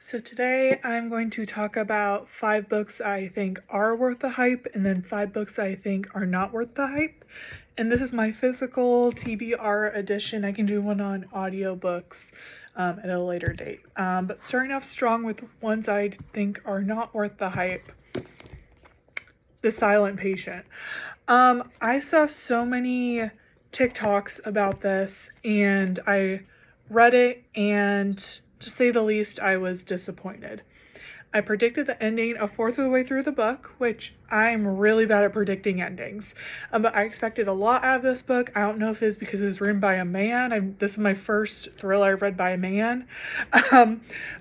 So today I'm going to talk about 5 books I think are worth the hype and then 5 books I think are not worth the hype. And this is my physical TBR edition. I can do one on audiobooks at a later date. But starting off strong with ones I think are not worth the hype. The Silent Patient. I saw so many TikToks about this and I read it, and to say the least, I was disappointed. I predicted the ending a fourth of the way through the book, which I'm really bad at predicting endings. But I expected a lot out of this book. I don't know if it's because it was written by a man. This is my first thriller I've read by a man.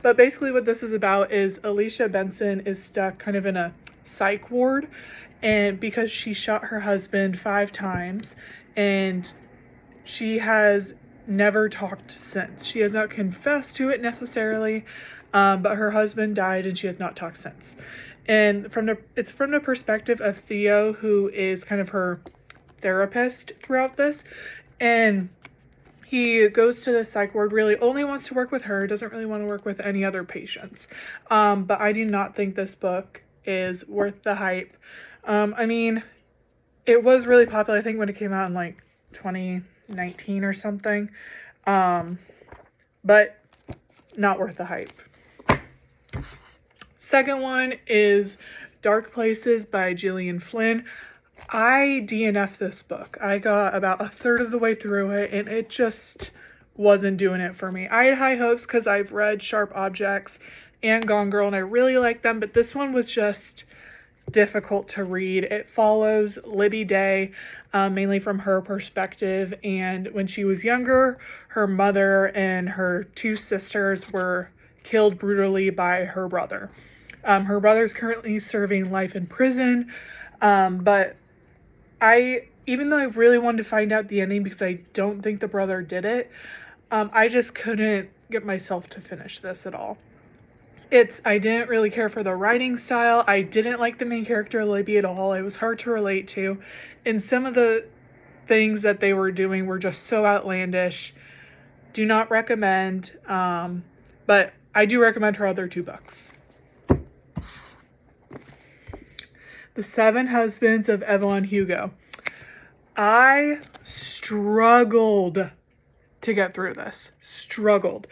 But basically what this is about is Alicia Benson is stuck kind of in a psych ward, and because she shot her husband 5 times, and she has never talked since. She has not confessed to it necessarily, but her husband died and she has not talked since. And it's from the perspective of Theo, who is kind of her therapist throughout this. And he goes to the psych ward, really only wants to work with her, doesn't really want to work with any other patients. But I do not think this book is worth the hype. I mean, it was really popular, I think, when it came out in like 2019 or something, but not worth the hype. Second one is Dark Places by Gillian Flynn. I DNF'd this book. I got about a third of the way through it and it just wasn't doing it for me. I had high hopes because I've read Sharp Objects and Gone Girl and I really like them, but this one was just difficult to read. It follows Libby Day, mainly from her perspective, and when she was younger, her mother and her 2 sisters were killed brutally by her brother. Her brother's currently serving life in prison, but even though I really wanted to find out the ending because I don't think the brother did it, I just couldn't get myself to finish this at all. I didn't really care for the writing style. I didn't like the main character, Libby, at all. It was hard to relate to. And some of the things that they were doing were just so outlandish. Do not recommend. But I do recommend her other 2 books. The 7 Husbands of Evelyn Hugo. I struggled to get through this. Struggled.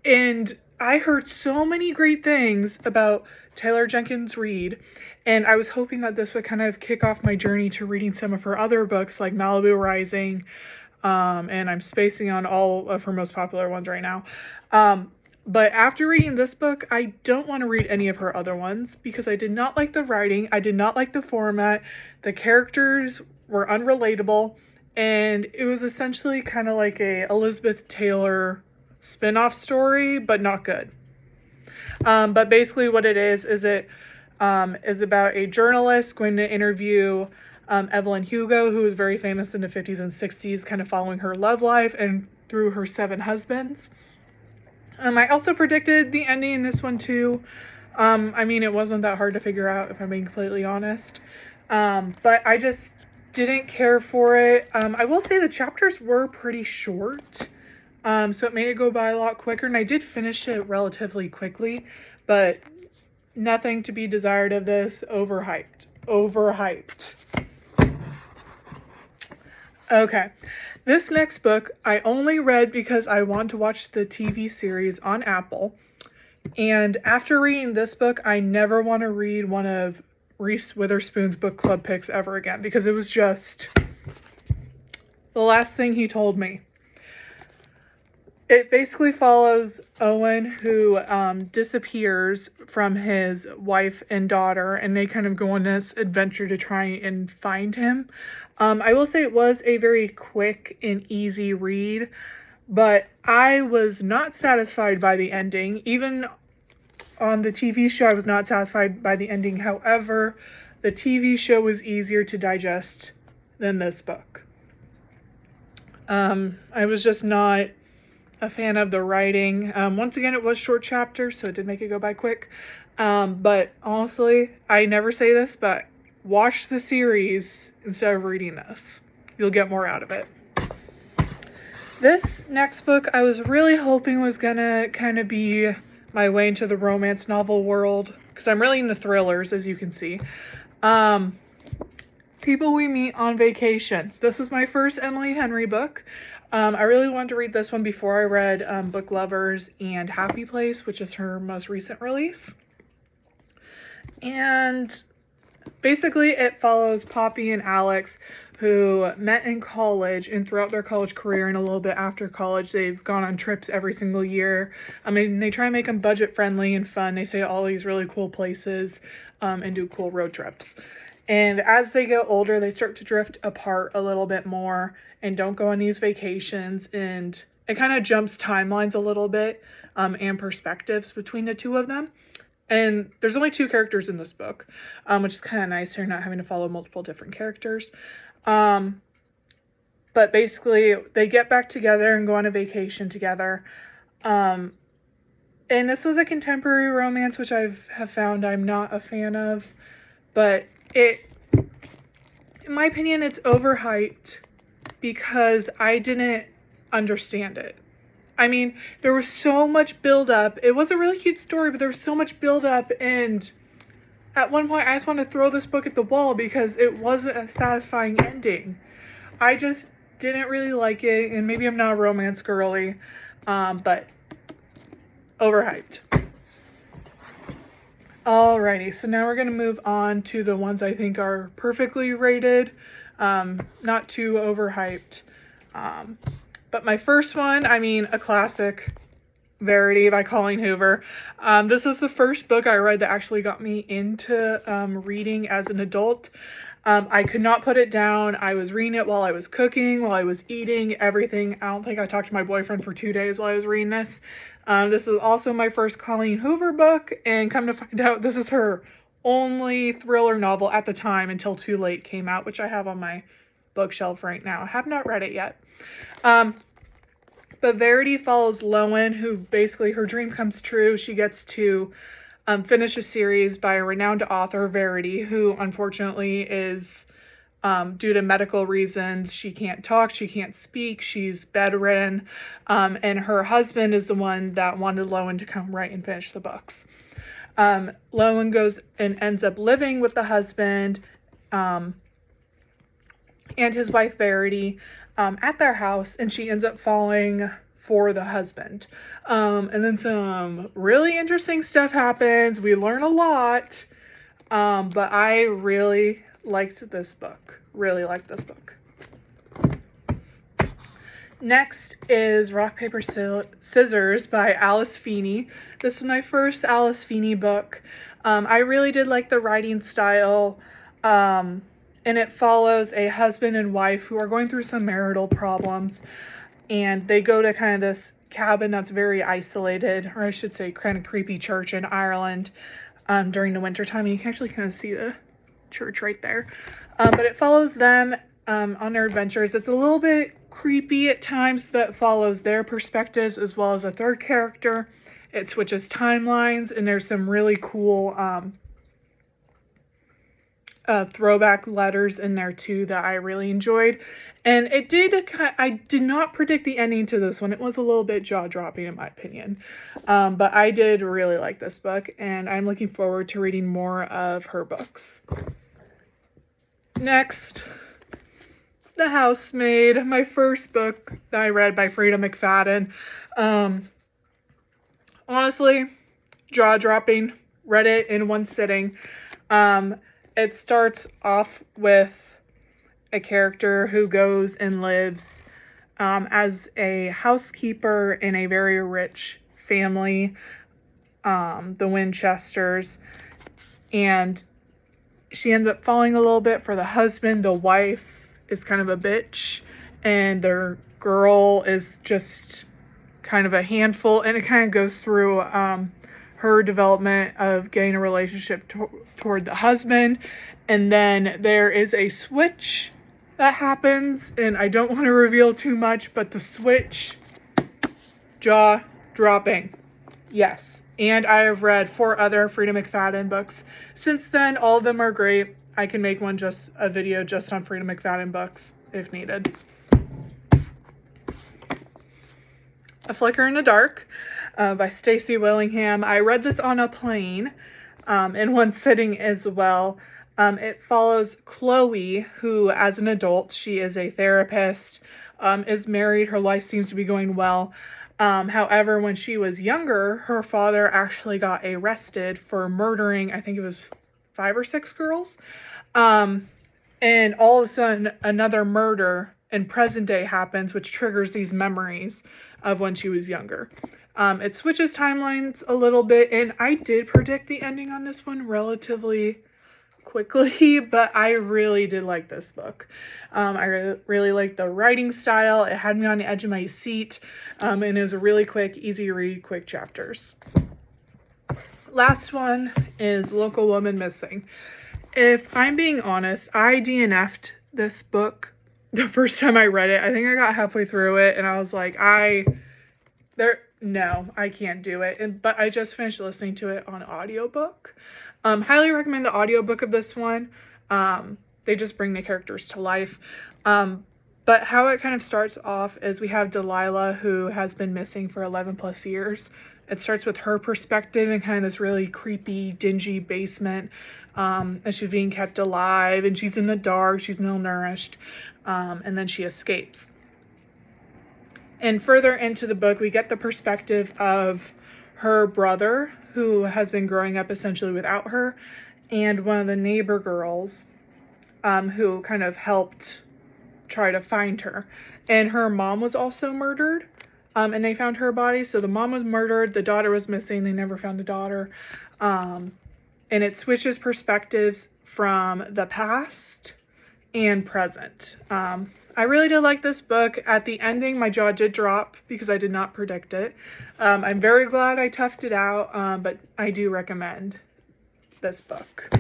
And I heard so many great things about Taylor Jenkins Reid, and I was hoping that this would kind of kick off my journey to reading some of her other books like Malibu Rising, and I'm spacing on all of her most popular ones right now. But after reading this book, I don't want to read any of her other ones because I did not like the writing, I did not like the format, the characters were unrelatable, and it was essentially kind of like a Elizabeth Taylor spin-off story, but not good. But basically what it is it is about a journalist going to interview Evelyn Hugo, who was very famous in the 50s and 60s, kind of following her love life and through her 7 husbands. I also predicted the ending in this one too. I mean, it wasn't that hard to figure out, if I'm being completely honest. But I just didn't care for it. I will say the chapters were pretty short. So it made it go by a lot quicker, and I did finish it relatively quickly, but nothing to be desired of this. Overhyped. Okay, this next book I only read because I want to watch the TV series on Apple, and after reading this book, I never want to read one of Reese Witherspoon's book club picks ever again because it was just the last thing he told me. It basically follows Owen, who disappears from his wife and daughter, and they kind of go on this adventure to try and find him. I will say it was a very quick and easy read, but I was not satisfied by the ending. Even on the TV show, I was not satisfied by the ending. However, the TV show was easier to digest than this book. I was just not a fan of the writing. Once again, it was short chapters, so it did make it go by quick. But honestly, I never say this, but watch the series instead of reading this. You'll get more out of it. This next book I was really hoping was gonna kind of be my way into the romance novel world because I'm really into thrillers, as you can see. People We Meet on Vacation. This was my first Emily Henry book. I really wanted to read this one before I read Book Lovers and Happy Place, which is her most recent release. And basically it follows Poppy and Alex, who met in college, and throughout their college career and a little bit after college, they've gone on trips every single year. I mean, they try and make them budget friendly and fun. They say all these really cool places and do cool road trips. And as they get older, they start to drift apart a little bit more and don't go on these vacations. And it kind of jumps timelines a little bit and perspectives between the two of them. And there's only 2 characters in this book, which is kind of nice. You're not having to follow multiple different characters. But basically, they get back together and go on a vacation together. And this was a contemporary romance, which have found I'm not a fan of. But in my opinion, it's overhyped because I didn't understand it. I mean, there was so much buildup. It was a really cute story, but there was so much buildup, and at one point I just wanted to throw this book at the wall because it wasn't a satisfying ending. I just didn't really like it, and maybe I'm not a romance girly, but overhyped. Alrighty, so now we're going to move on to the ones I think are perfectly rated, not too overhyped. But my first one, I mean, a classic, Verity by Colleen Hoover. This was the first book I read that actually got me into reading as an adult. I could not put it down. I was reading it while I was cooking, while I was eating, everything. I don't think I talked to my boyfriend for 2 days while I was reading this. This is also my first Colleen Hoover book, and come to find out, this is her only thriller novel at the time until Too Late came out, which I have on my bookshelf right now. I have not read it yet. But Verity follows Lowen, who basically her dream comes true. She gets to finish a series by a renowned author, Verity, who unfortunately is, due to medical reasons, she can't talk, she can't speak, she's bedridden, and her husband is the one that wanted Lowen to come write and finish the books. Lowen goes and ends up living with the husband and his wife, Verity, at their house, and she ends up falling for the husband. And then some really interesting stuff happens. We learn a lot, but I really liked this book. Really liked this book. Next is Rock, Paper, Scissors by Alice Feeney. This is my first Alice Feeney book. I really did like the writing style. And it follows a husband and wife who are going through some marital problems, and they go to kind of this cabin that's very isolated, or I should say kind of creepy church in Ireland during the winter time. And you can actually kind of see the church right there. But it follows them on their adventures. It's a little bit creepy at times, but follows their perspectives as well as a third character. It switches timelines, and there's some really cool throwback letters in there too that I really enjoyed. And I did not predict the ending to this one. It was a little bit jaw-dropping in my opinion. But I did really like this book, and I'm looking forward to reading more of her books. Next, The Housemaid, my first book that I read by Freida McFadden. Honestly, jaw-dropping. Read it in one sitting. It starts off with a character who goes and lives as a housekeeper in a very rich family, the Winchesters, and she ends up falling a little bit for the husband. The wife is kind of a bitch, and their girl is just kind of a handful, and it kind of goes through her development of getting a relationship toward the husband. And then there is a switch that happens, and I don't want to reveal too much, but the switch, jaw dropping. Yes. And I have read 4 other Freida McFadden books since then. All of them are great. I can make a video just on Freida McFadden books if needed. A Flicker in the Dark. by Stacy Willingham. I read this on a plane in one sitting as well. It follows Chloe, who as an adult, she is a therapist, is married, her life seems to be going well. However, when she was younger, her father actually got arrested for murdering, I think it was 5 or 6 girls. And all of a sudden, another murder in present day happens, which triggers these memories of when she was younger. It switches timelines a little bit, and I did predict the ending on this one relatively quickly, but I really did like this book. I really liked the writing style. It had me on the edge of my seat, and it was a really quick, easy read, quick chapters. Last one is Local Woman Missing. If I'm being honest, I DNF'd this book the first time I read it. I think I got halfway through it and I was like, no, I can't do it. But I just finished listening to it on audiobook. Highly recommend the audiobook of this one. They just bring the characters to life. But how it kind of starts off is we have Delilah, who has been missing for 11 plus years. It starts with her perspective in kind of this really creepy, dingy basement. And she's being kept alive, and she's in the dark, she's malnourished, and then she escapes. And further into the book, we get the perspective of her brother, who has been growing up essentially without her, and one of the neighbor girls, who kind of helped try to find her. And her mom was also murdered, and they found her body. So the mom was murdered, the daughter was missing, they never found the daughter. And it switches perspectives from the past and present. I really did like this book. At the ending, my jaw did drop because I did not predict it. I'm very glad I toughed it out, but I do recommend this book.